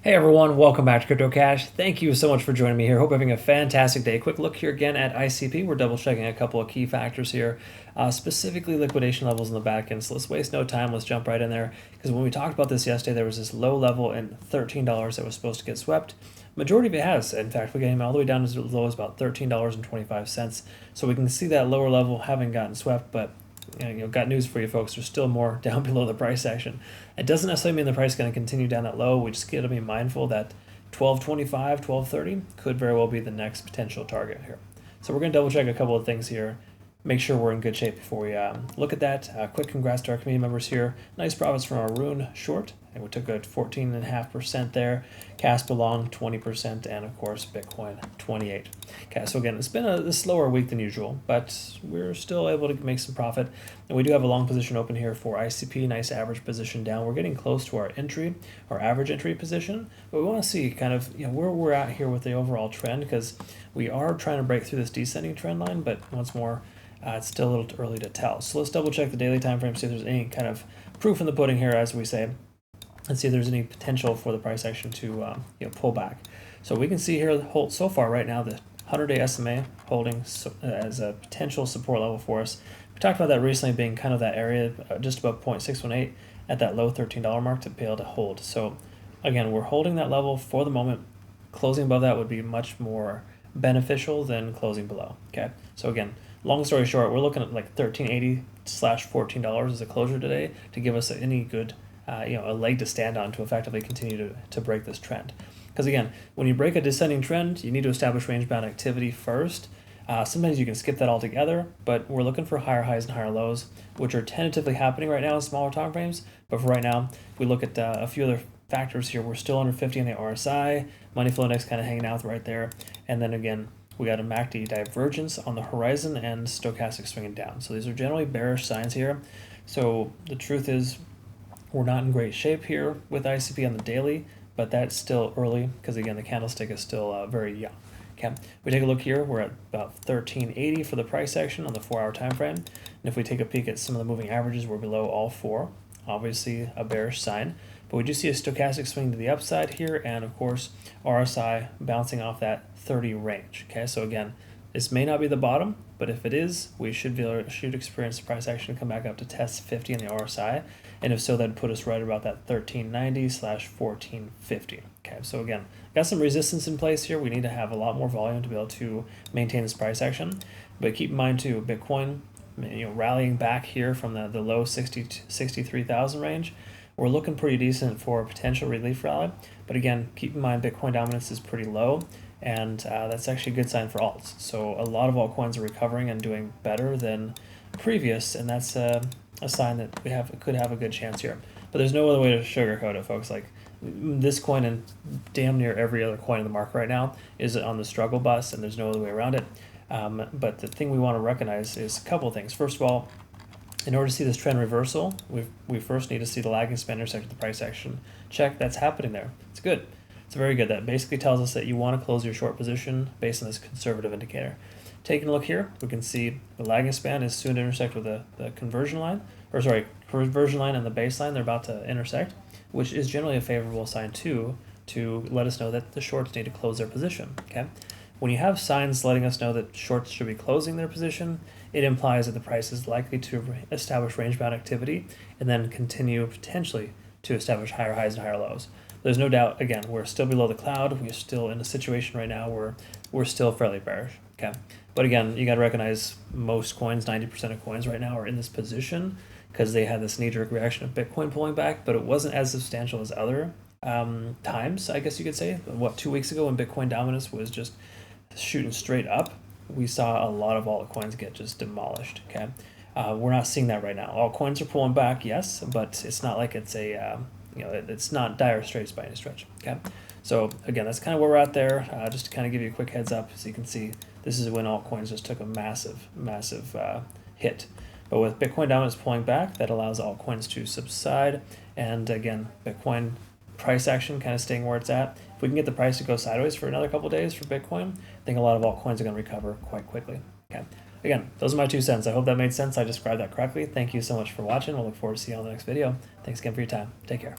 Hey everyone, welcome back to Crypto Cash. Thank you so much for joining me here. Hope you're having a fantastic day. Quick look here again at ICP. We're double checking a couple of key factors here, specifically liquidation levels in the back end. So let's waste no time. Let's jump right in there. Because when we talked about this yesterday, there was this low level in $13 that was supposed to get swept. Majority of it has. In fact, we came all the way down as low as about $13.25. So we can see that lower level having gotten swept, but got news for you folks. There's still more down below the price action. It doesn't necessarily mean the price is going to continue down that low. We just got to be mindful that 1225, 1230 could very well be the next potential target here. So we're going to double check a couple of things here. Make sure we're in good shape before we look at that. Quick congrats to our community members here. Nice profits from our Rune short. And we took a 14.5% there. Casper long 20%, and of course Bitcoin 28. Okay, so again, it's been a slower week than usual, but we're still able to make some profit. And we do have a long position open here for ICP. Nice average position down. We're getting close to our entry, our average entry position, but we want to see kind of where we're at here with the overall trend, because we are trying to break through this descending trend line, but once more, it's still a little too early to tell. So let's double check the daily time frame, see if there's any kind of proof in the pudding here, as we say, and see if there's any potential for the price action to pull back. So we can see here so far right now the 100-day SMA holding as a potential support level for us. We talked about that recently being kind of that area just above 0.618 at that low $13 mark to be able to hold. So again, we're holding that level for the moment. Closing above that would be much more beneficial than closing below. Okay, so again, long story short, we're looking at like $13.80/$14 as a closure today to give us any good a leg to stand on to effectively continue to break this trend. Because again, when you break a descending trend, you need to establish range-bound activity first. Sometimes you can skip that altogether, but we're looking for higher highs and higher lows, which are tentatively happening right now in smaller time frames. But for right now, if we look at a few other factors here, we're still under 50 on the RSI, money flow index kind of hanging out right there, and then again, we got a MACD divergence on the horizon and stochastic swinging down. So these are generally bearish signs here. So the truth is, we're not in great shape here with ICP on the daily, but that's still early because again, the candlestick is still very young. Okay, we take a look here, we're at about 1380 for the price action on the 4-hour time frame. And if we take a peek at some of the moving averages, we're below all four, obviously a bearish sign. But we do see a stochastic swing to the upside here, and of course, RSI bouncing off that 30 range. Okay, so again, this may not be the bottom, but if it is, we should experience the price action come back up to test 50 in the RSI, and if so, that'd put us right about that 1390/1450. Okay, so again, got some resistance in place here. We need to have a lot more volume to be able to maintain this price action, but keep in mind too, Bitcoin, rallying back here from the low 63,000 range. We're looking pretty decent for a potential relief rally, but again, keep in mind Bitcoin dominance is pretty low, and that's actually a good sign for alts. So a lot of altcoins are recovering and doing better than previous, and that's a sign that we could have a good chance here. But there's no other way to sugarcoat it, folks. Like this coin and damn near every other coin in the market right now is on the struggle bus, and there's no other way around it. But the thing we want to recognize is a couple of things. First of all, in order to see this trend reversal, we first need to see the lagging span intersect with the price action. Check, that's happening there. It's good. It's very good. That basically tells us that you want to close your short position based on this conservative indicator. Taking a look here, we can see the lagging span is soon to intersect with the conversion line, conversion line and the baseline. They're about to intersect, which is generally a favorable sign too, to let us know that the shorts need to close their position. Okay, when you have signs letting us know that shorts should be closing their position, it implies that the price is likely to establish range-bound activity and then continue potentially to establish higher highs and higher lows. There's no doubt, again, we're still below the cloud. We're still in a situation right now where we're still fairly bearish. Okay, but again, you got to recognize most coins, 90% of coins right now are in this position because they had this knee-jerk reaction of Bitcoin pulling back, but it wasn't as substantial as other times, I guess you could say. What, 2 weeks ago when Bitcoin dominance was just shooting straight up, we saw a lot of altcoins get just demolished. Okay, we're not seeing that right now. Altcoins are pulling back, yes, but it's not like it's it's not dire straits by any stretch. Okay, so again, that's kind of where we're at there. Just to kind of give you a quick heads up, so you can see this is when altcoins just took a massive hit. But with Bitcoin dominance pulling back, that allows altcoins to subside, and again, Bitcoin price action kind of staying where it's at. If we can get the price to go sideways for another couple of days for Bitcoin, I think a lot of altcoins are going to recover quite quickly. Okay. Again, those are my 2 cents. I hope that made sense. I described that correctly. Thank you so much for watching. We'll look forward to seeing you on the next video. Thanks again for your time. Take care.